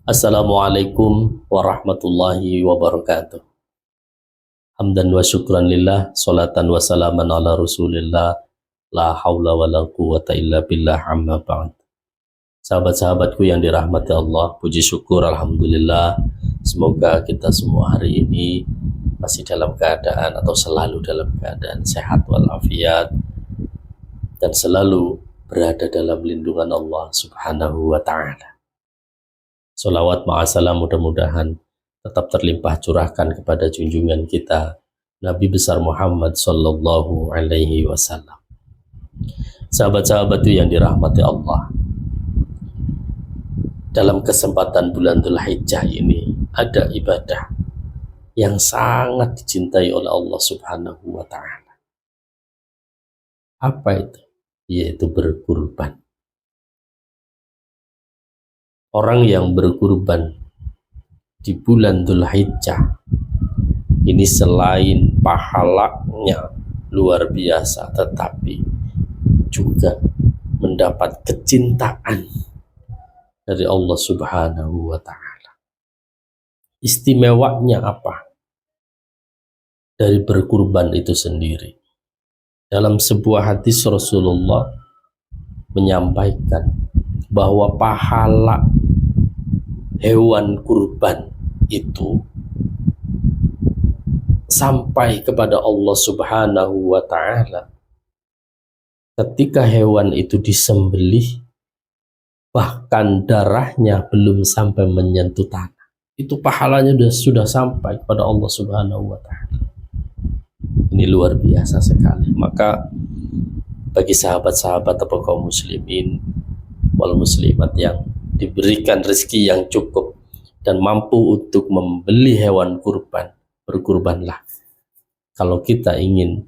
Assalamualaikum warahmatullahi wabarakatuh. Hamdan wa syukran lillah, salatan wa salaman ala rasulillah, la haula wa la quwata illa billah, amma ba'd. Sahabat-sahabatku yang dirahmati Allah, puji syukur alhamdulillah. Semoga kita semua hari ini masih dalam keadaan atau selalu dalam keadaan sehat walafiat dan selalu berada dalam lindungan Allah Subhanahu wa ta'ala. Salawat ma'asalam mudah-mudahan tetap terlimpah curahkan kepada junjungan kita Nabi besar Muhammad sallallahu alaihi wasallam. Sahabat-sahabat yang dirahmati Allah, dalam kesempatan bulan Dzulhijjah ini ada ibadah yang sangat dicintai oleh Allah Subhanahu wa ta'ala. Apa itu? Yaitu berkurban. Orang yang berkurban di bulan Dzulhijjah ini selain pahalanya luar biasa, tetapi juga mendapat kecintaan dari Allah Subhanahu wa ta'ala. Istimewanya apa dari berkurban itu sendiri? Dalam sebuah hadis Rasulullah menyampaikan bahwa pahala hewan kurban itu sampai kepada Allah Subhanahu wa ta'ala ketika hewan itu disembelih, bahkan darahnya belum sampai menyentuh tanah, itu pahalanya sudah sampai kepada Allah Subhanahu wa ta'ala. Ini luar biasa sekali. Maka bagi sahabat-sahabat atau kaum muslimin wal muslimat yang diberikan rezeki yang cukup dan mampu untuk membeli hewan kurban, berkurbanlah. Kalau kita ingin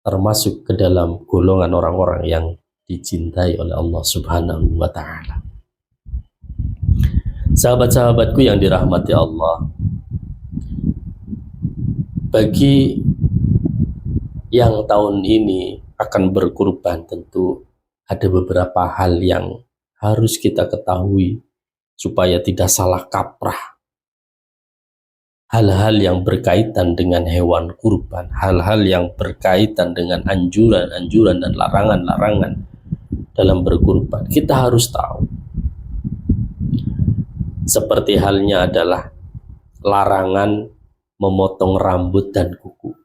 termasuk ke dalam golongan orang-orang yang dicintai oleh Allah Subhanahu wa ta'ala. Sahabat-sahabatku yang dirahmati Allah, bagi yang tahun ini akan berkurban tentu ada beberapa hal yang harus kita ketahui supaya tidak salah kaprah. Hal-hal yang berkaitan dengan hewan kurban, hal-hal yang berkaitan dengan anjuran-anjuran dan larangan-larangan dalam berkurban, kita harus tahu. Seperti halnya adalah larangan memotong rambut dan kuku.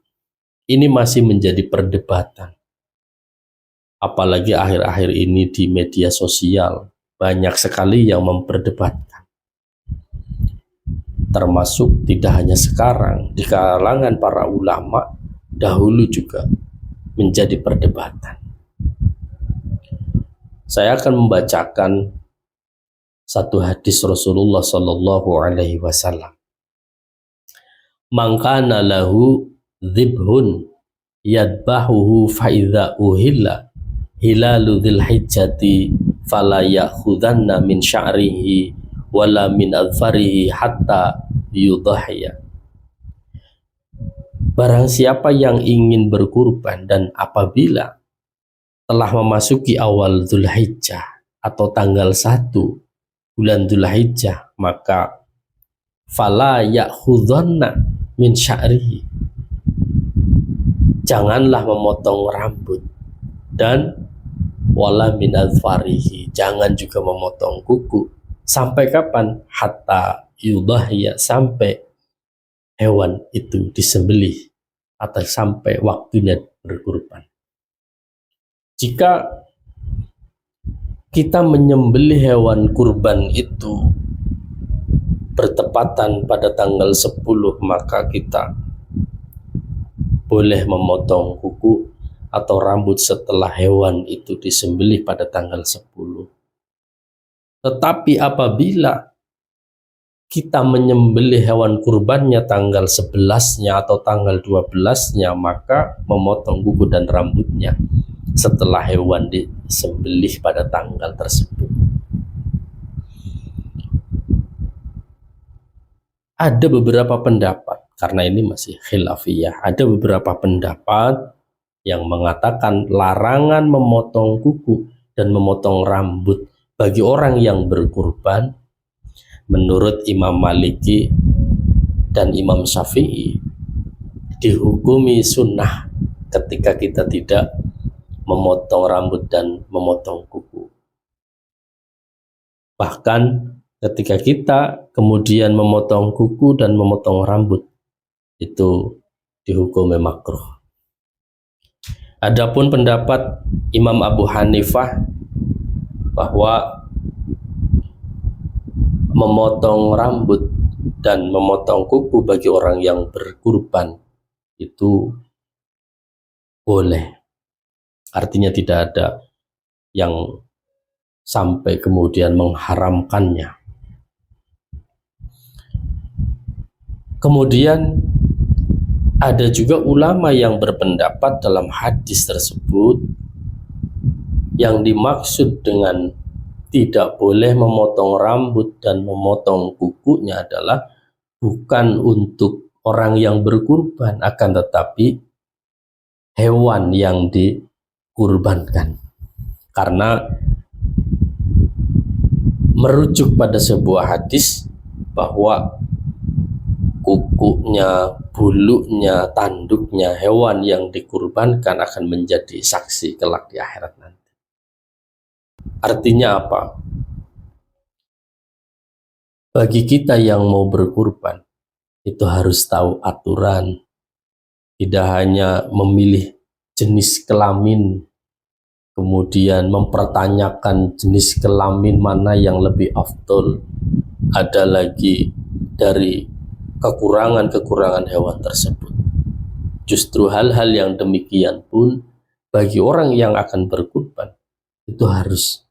Ini masih menjadi perdebatan. Apalagi akhir-akhir ini di media sosial banyak sekali yang memperdebatkan. Termasuk tidak hanya sekarang, di kalangan para ulama dahulu juga menjadi perdebatan. Saya akan membacakan satu hadis Rasulullah sallallahu alaihi wasallam. Man kana lahu dhibhun yadbahuhu fa idza uhilla hilalu dzulhijjati fala ya'khudanna min sya'rihi wala min adfarihi hatta yudhhiya. Barang siapa yang ingin berkurban dan apabila telah memasuki awal Dzulhijjah atau tanggal 1 bulan Dzulhijjah, maka fala ya'khudanna min sya'rihi, janganlah memotong rambut, dan wala min adfarihi, jangan juga memotong kuku. Sampai kapan? Hatta yudhhiya, sampai hewan itu disembelih atau sampai waktunya berkurban. Jika kita menyembelih hewan kurban itu bertepatan pada tanggal 10, maka kita boleh memotong kuku atau rambut setelah hewan itu disembelih pada tanggal 10. Tetapi apabila kita menyembelih hewan kurbannya tanggal 11-nya atau tanggal 12-nya, maka memotong kuku dan rambutnya setelah hewan disembelih pada tanggal tersebut. Ada beberapa pendapat, karena ini masih khilafiyah, ada beberapa pendapat yang mengatakan larangan memotong kuku dan memotong rambut bagi orang yang berkurban menurut Imam Maliki dan Imam Syafi'i dihukumi sunnah ketika kita tidak memotong rambut dan memotong kuku. Bahkan ketika kita kemudian memotong kuku dan memotong rambut, itu dihukumi makruh. Adapun pendapat Imam Abu Hanifah bahwa memotong rambut dan memotong kuku bagi orang yang berkurban itu boleh. Artinya tidak ada yang sampai kemudian mengharamkannya. Kemudian ada juga ulama yang berpendapat dalam hadis tersebut yang dimaksud dengan tidak boleh memotong rambut dan memotong kukunya adalah bukan untuk orang yang berkurban, akan tetapi hewan yang dikurbankan. Karena merujuk pada sebuah hadis bahwa kukunya, bulunya, tanduknya hewan yang dikurbankan akan menjadi saksi kelak di akhirat nanti. Artinya apa? Bagi kita yang mau berkurban, itu harus tahu aturan. Tidak hanya memilih jenis kelamin, kemudian mempertanyakan jenis kelamin mana yang lebih afdol. Ada lagi dari kekurangan-kekurangan hewan tersebut. Justru hal-hal yang demikian pun bagi orang yang akan berkurban itu harus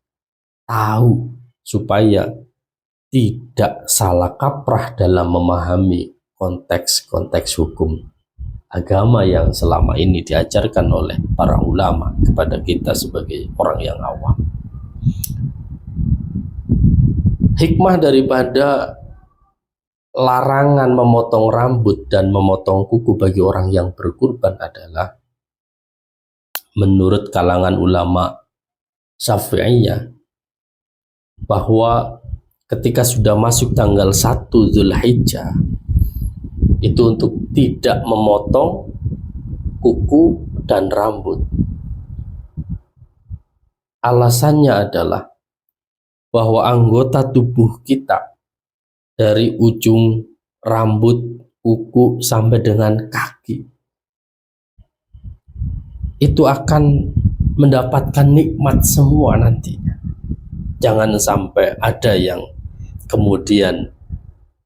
tahu supaya tidak salah kaprah dalam memahami konteks-konteks hukum agama yang selama ini diajarkan oleh para ulama kepada kita sebagai orang yang awam. Hikmah daripada larangan memotong rambut dan memotong kuku bagi orang yang berkurban adalah menurut kalangan ulama Syafi'iyah bahwa ketika sudah masuk tanggal 1 Dzulhijjah itu untuk tidak memotong kuku dan rambut. Alasannya adalah bahwa anggota tubuh kita dari ujung rambut, kuku sampai dengan kaki itu akan mendapatkan nikmat semua nantinya. Jangan sampai ada yang kemudian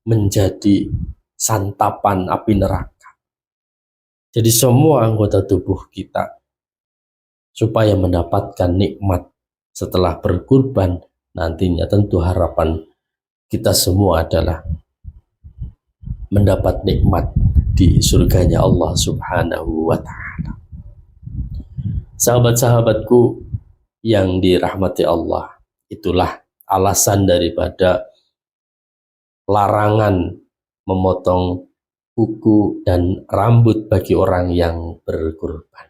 menjadi santapan api neraka. Jadi semua anggota tubuh kita supaya mendapatkan nikmat setelah berkurban nantinya, tentu harapan kita semua adalah mendapat nikmat di surganya Allah Subhanahu wa ta'ala. Sahabat-sahabatku yang dirahmati Allah, itulah alasan daripada larangan memotong kuku dan rambut bagi orang yang berkurban.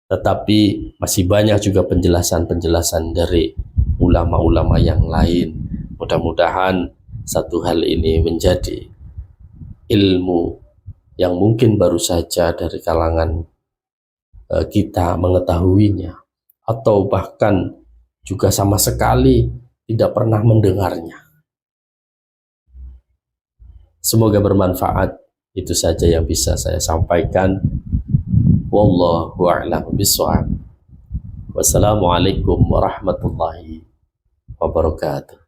Tetapi masih banyak juga penjelasan-penjelasan dari ulama-ulama yang lain. Mudah-mudahan satu hal ini menjadi ilmu yang mungkin baru saja dari kalangan kita mengetahuinya, atau bahkan juga sama sekali tidak pernah mendengarnya. Semoga bermanfaat. Itu saja yang bisa saya sampaikan. Wallahu a'lam bishawab. Wassalamualaikum warahmatullahi wabarakatuh.